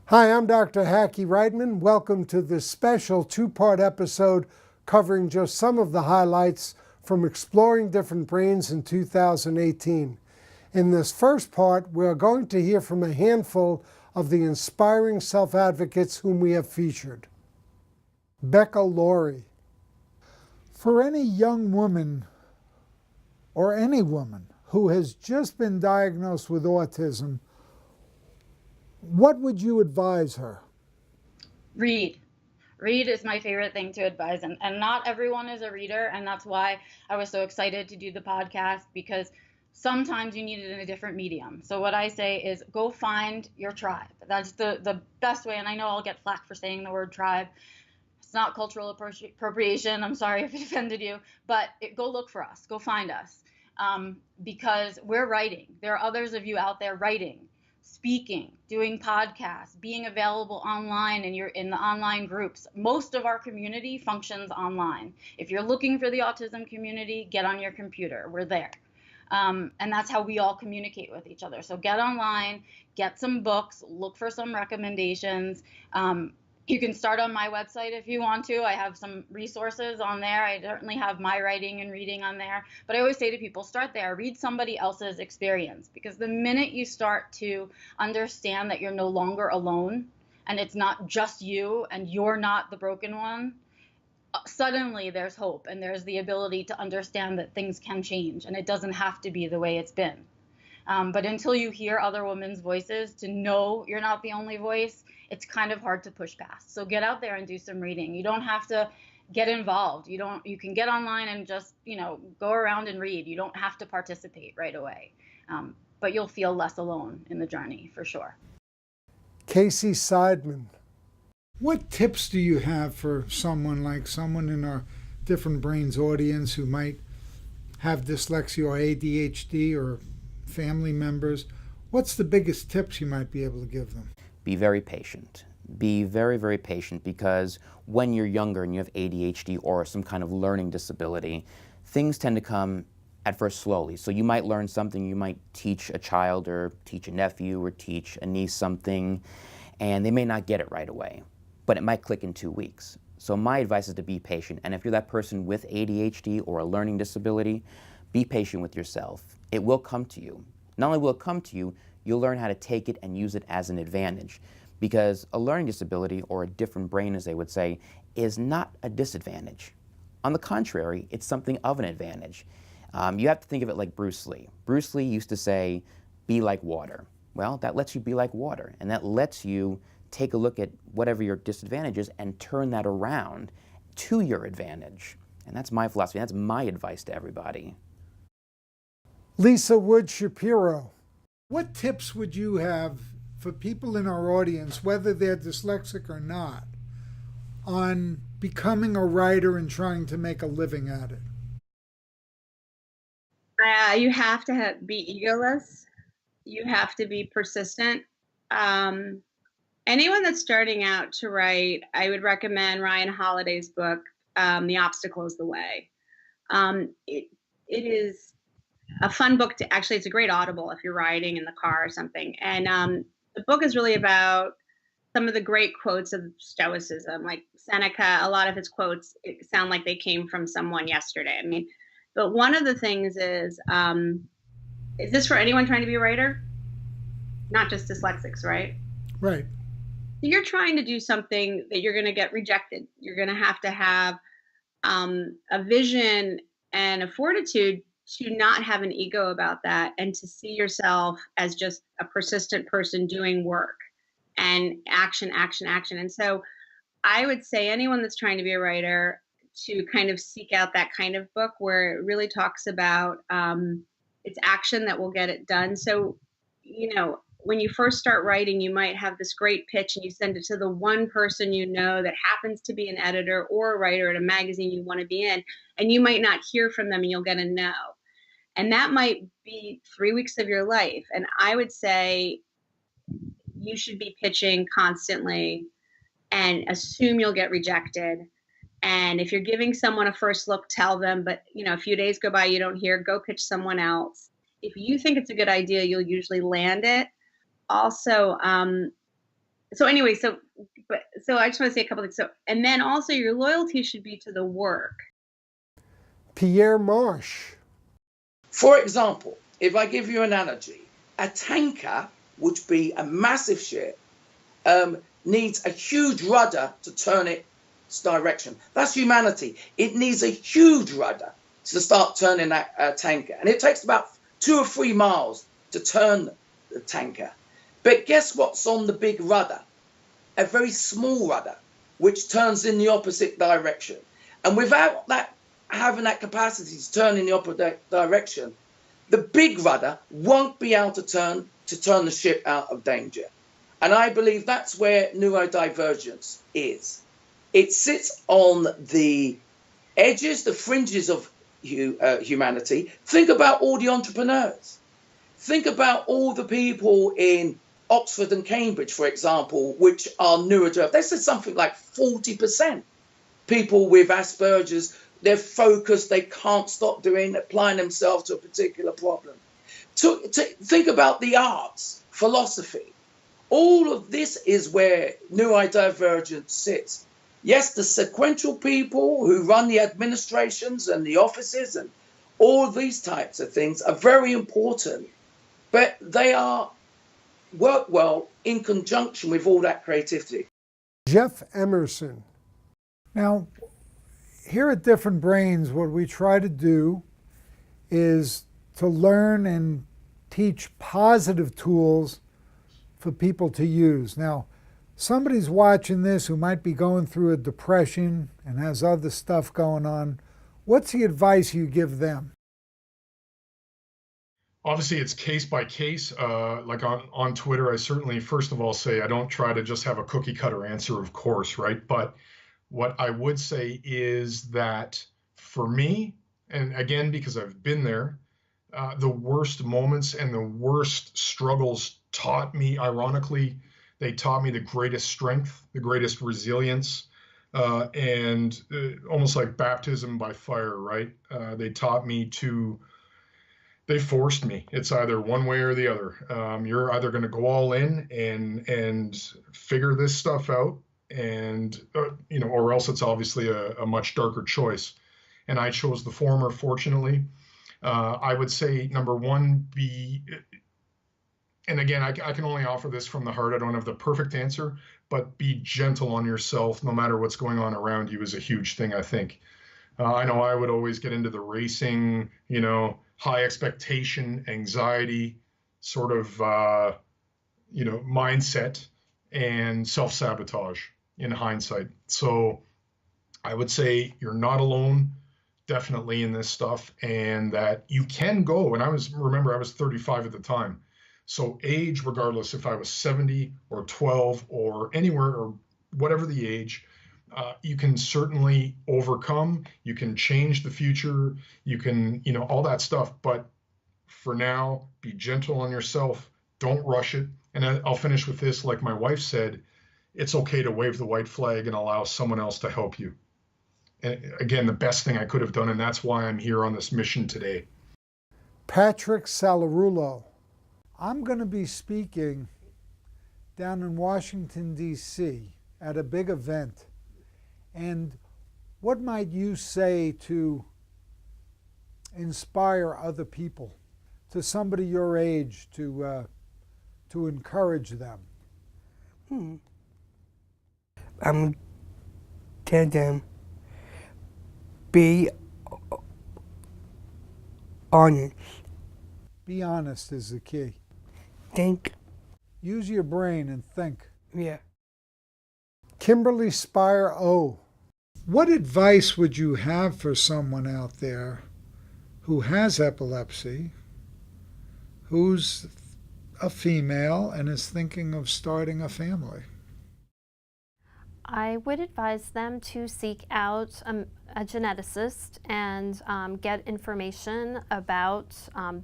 Hi, I'm Dr. Hackey Reitman. Welcome to this special two-part episode covering just some of the highlights from Exploring Different Brains in 2018. In this first part, we're going to hear from a handful of the inspiring self-advocates whom we have featured. Becca Lory. For any young woman or any woman who has just been diagnosed with autism, what would you advise her? Read. Read is my favorite thing to advise. And not everyone is a reader. And that's why I was so excited to do the podcast, because sometimes you need it in a different medium. So what I say is go find your tribe. That's the best way. And I know I'll get flack for saying the word tribe. It's not cultural appropriation. I'm sorry if it offended you. But go look for us. Go find us. Because we're writing. There are others of you out there writing, speaking, doing podcasts, being available online, and you're in the online groups. Most of our community functions online. If you're looking for the autism community, get on your computer. We're there. And that's how we all communicate with each other. So get online, get some books, look for some recommendations. You can start on my website if you want to. I have some resources on there. I certainly have my writing and reading on there. But I always say to people, start there. Read somebody else's experience. Because the minute you start to understand that you're no longer alone, and it's not just you, and you're not the broken one, suddenly there's hope, and there's the ability to understand that things can change, and it doesn't have to be the way it's been. But until you hear other women's voices, to know you're not the only voice, it's kind of hard to push past. So get out there and do some reading. You don't have to get involved. You can get online and just, go around and read. You don't have to participate right away. But you'll feel less alone in the journey for sure. Casey Seidman. What tips do you have for someone in our Different Brains audience who might have dyslexia or ADHD or family members? What's the biggest tips you might be able to give them? Be very patient. Be very, very patient, because when you're younger and you have ADHD or some kind of learning disability, things tend to come at first slowly. So you might learn something, you might teach a child or teach a nephew or teach a niece something, and they may not get it right away, but it might click in 2 weeks. So my advice is to be patient. And if you're that person with ADHD or a learning disability, be patient with yourself. It will come to you. Not only will it come to you, you'll learn how to take it and use it as an advantage. Because a learning disability, or a different brain as they would say, is not a disadvantage. On the contrary, it's something of an advantage. You have to think of it like Bruce Lee. Bruce Lee used to say, be like water. Well, that lets you be like water, and that lets you take a look at whatever your disadvantage is and turn that around to your advantage. And that's my philosophy. That's my advice to everybody. Lisa Wood Shapiro. What tips would you have for people in our audience, whether they're dyslexic or not, on becoming a writer and trying to make a living at it? You have to be egoless. You have to be persistent. Anyone that's starting out to write, I would recommend Ryan Holiday's book, The Obstacle is the Way. It is a fun book to, actually, it's a great audible if you're riding in the car or something. And the book is really about some of the great quotes of Stoicism, like Seneca. A lot of his quotes sound like they came from someone yesterday. I mean, but one of the things is this for anyone trying to be a writer? Not just dyslexics, right? Right. So you're trying to do something that you're going to get rejected. You're going to have a vision and a fortitude to not have an ego about that, and to see yourself as just a persistent person doing work and action. And so I would say anyone that's trying to be a writer to kind of seek out that kind of book where it really talks about it's action that will get it done. So, when you first start writing, you might have this great pitch and you send it to the one person that happens to be an editor or a writer at a magazine you want to be in, and you might not hear from them and you'll get a no. And that might be 3 weeks of your life. And I would say you should be pitching constantly and assume you'll get rejected. And if you're giving someone a first look, tell them, but a few days go by, you don't hear, go pitch someone else. If you think it's a good idea, you'll usually land it. Also, so anyway, so I just want to say a couple things. So, and then also your loyalty should be to the work. Pierre Marsh. For example, if I give you an analogy, a tanker, which be a massive ship, needs a huge rudder to turn its direction. That's humanity. It needs a huge rudder to start turning that tanker. And it takes about 2 or 3 miles to turn the tanker. But guess what's on the big rudder? A very small rudder, which turns in the opposite direction. And without that having that capacity to turn in the opposite direction, the big rudder won't be able to turn the ship out of danger. And I believe that's where neurodivergence is. It sits on the edges, the fringes of humanity. Think about all the entrepreneurs. Think about all the people in Oxford and Cambridge, for example, which are neurodivergent. They said something like 40% people with Asperger's. They're focused, they can't stop applying themselves to a particular problem. To think about the arts, philosophy. All of this is where neurodivergence sits. Yes, the sequential people who run the administrations and the offices and all these types of things are very important, but they work well in conjunction with all that creativity. Jeff Emmerson. Now, here at Different Brains, what we try to do is to learn and teach positive tools for people to use. Now, somebody's watching this who might be going through a depression and has other stuff going on. What's the advice you give them? Obviously, it's case by case. Like on Twitter, I certainly, first of all, say I don't try to just have a cookie cutter answer, of course, right? But what I would say is that for me, and again, because I've been there, the worst moments and the worst struggles taught me, ironically, they taught me the greatest strength, the greatest resilience, and almost like baptism by fire, right? They forced me. It's either one way or the other. You're either going to go all in and figure this stuff out, and or else it's obviously a much darker choice. And I chose the former, fortunately. I would say number one, and again, I can only offer this from the heart. I don't have the perfect answer, but be gentle on yourself no matter what's going on around you is a huge thing, I think. I know I would always get into the racing, high expectation, anxiety sort of, mindset and self-sabotage in hindsight. So I would say you're not alone, definitely, in this stuff, and that you can go. And I was 35 at the time. So age, regardless if I was 70 or 12 or anywhere or whatever the age, you can certainly overcome, you can change the future, you can, all that stuff. But for now, be gentle on yourself. Don't rush it. And I'll finish with this. Like my wife said, it's okay to wave the white flag and allow someone else to help you. And again, the best thing I could have done, and that's why I'm here on this mission today. Patrick Sallarulo. I'm going to be speaking down in Washington, D.C. at a big event. And what might you say to inspire other people, to somebody your age, to encourage them? Tell them, be honest. Be honest is the key. Think. Use your brain and think. Yeah. Kimberley Spire-Oh. What advice would you have for someone out there who has epilepsy, who's a female and is thinking of starting a family? I would advise them to seek out a geneticist and get information about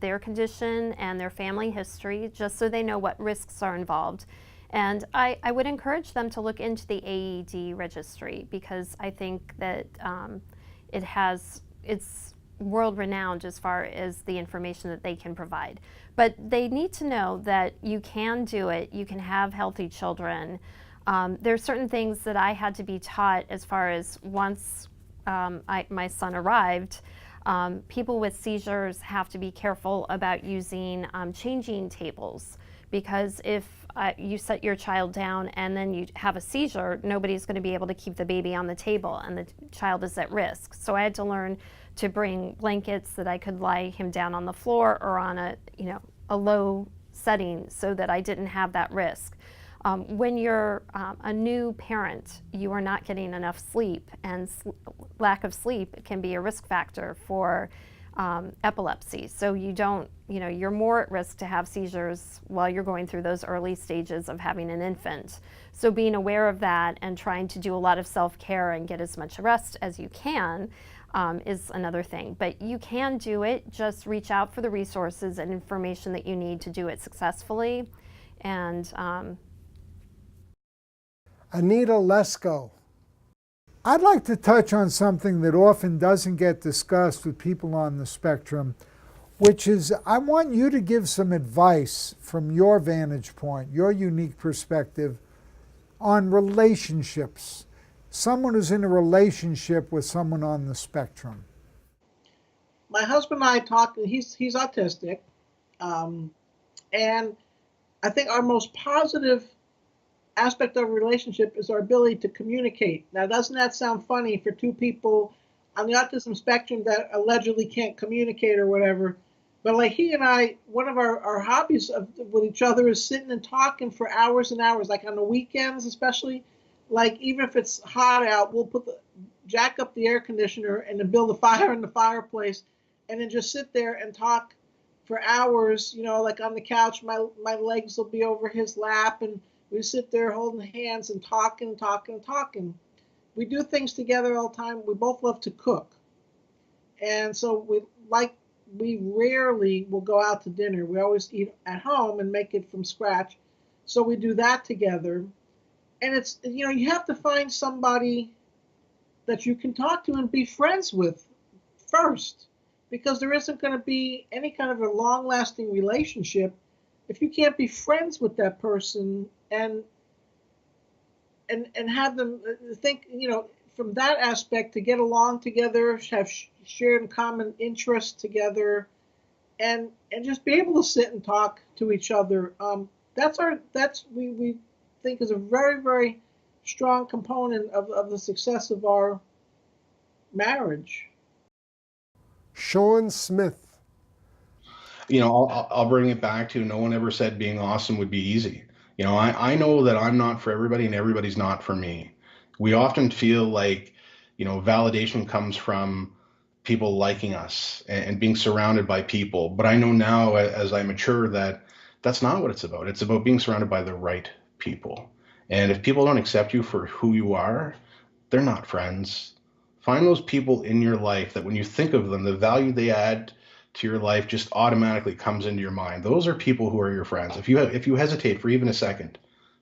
their condition and their family history, just so they know what risks are involved. And I would encourage them to look into the AED registry, because I think that it's world-renowned as far as the information that they can provide. But they need to know that you can do it, you can have healthy children. There's certain things that I had to be taught as far as once my son arrived, people with seizures have to be careful about using changing tables, because if you set your child down and then you have a seizure, nobody's going to be able to keep the baby on the table and the child is at risk. So I had to learn to bring blankets that I could lie him down on the floor or on a low setting so that I didn't have that risk. When you're a new parent, you are not getting enough sleep, and lack of sleep can be a risk factor for epilepsy. So you're more at risk to have seizures while you're going through those early stages of having an infant. So being aware of that and trying to do a lot of self-care and get as much rest as you can is another thing. But you can do it. Just reach out for the resources and information that you need to do it successfully. And Anita Lesko. I'd like to touch on something that often doesn't get discussed with people on the spectrum, which is I want you to give some advice from your vantage point, your unique perspective on relationships. Someone who's in a relationship with someone on the spectrum. My husband and I talk, he's autistic, and I think our most positive aspect of a relationship is our ability to communicate. Now, doesn't that sound funny for two people on the autism spectrum that allegedly can't communicate or whatever? But like he and I, one of our hobbies with each other is sitting and talking for hours and hours, like on the weekends especially. Like even if it's hot out, we'll jack up the air conditioner and then build a fire in the fireplace and then just sit there and talk for hours, like on the couch. My legs will be over his lap and we sit there holding hands and talking. We do things together all the time. We both love to cook. And so we rarely will go out to dinner. We always eat at home and make it from scratch. So we do that together. And it's, you have to find somebody that you can talk to and be friends with first, because there isn't going to be any kind of a long-lasting relationship if you can't be friends with that person and have them think, from that aspect, to get along together, have shared and common interests together, and just be able to sit and talk to each other. We think is a very, very strong component of the success of our marriage. Shawn Smith. I'll bring it back to no one ever said being awesome would be easy. I know that I'm not for everybody and everybody's not for me. We often feel like, validation comes from people liking us and being surrounded by people. But I know now as I mature that that's not what it's about. It's about being surrounded by the right people. And if people don't accept you for who you are, they're not friends. Find those people in your life that when you think of them, the value they add to your life just automatically comes into your mind. Those are people who are your friends. If you hesitate for even a second,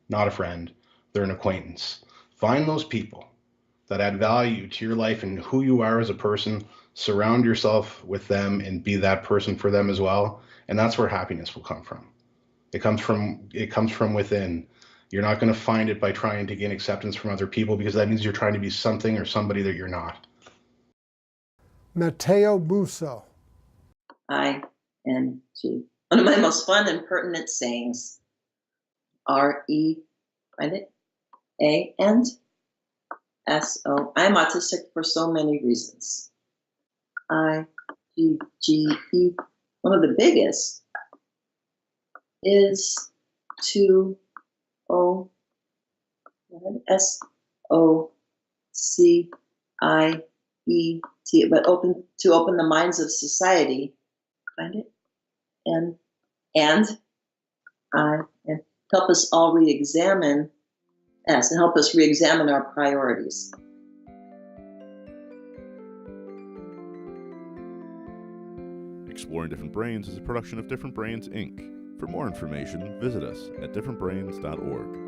not a friend, they're an acquaintance. Find those people that add value to your life and who you are as a person. Surround yourself with them and be that person for them as well. And that's where happiness will come from. It comes from within. You're not going to find it by trying to gain acceptance from other people, because that means you're trying to be something or somebody that you're not. Matteo Musso. ING. One of my most fun and pertinent sayings. RE, find it? AND SO. I'm autistic for so many reasons. IGGE. One of the biggest is to SOCIET, but open the minds of society. Find it? And help us all re-examine us and help us re-examine our priorities. Exploring Different Brains is a production of Different Brains, Inc. For more information, visit us at differentbrains.org.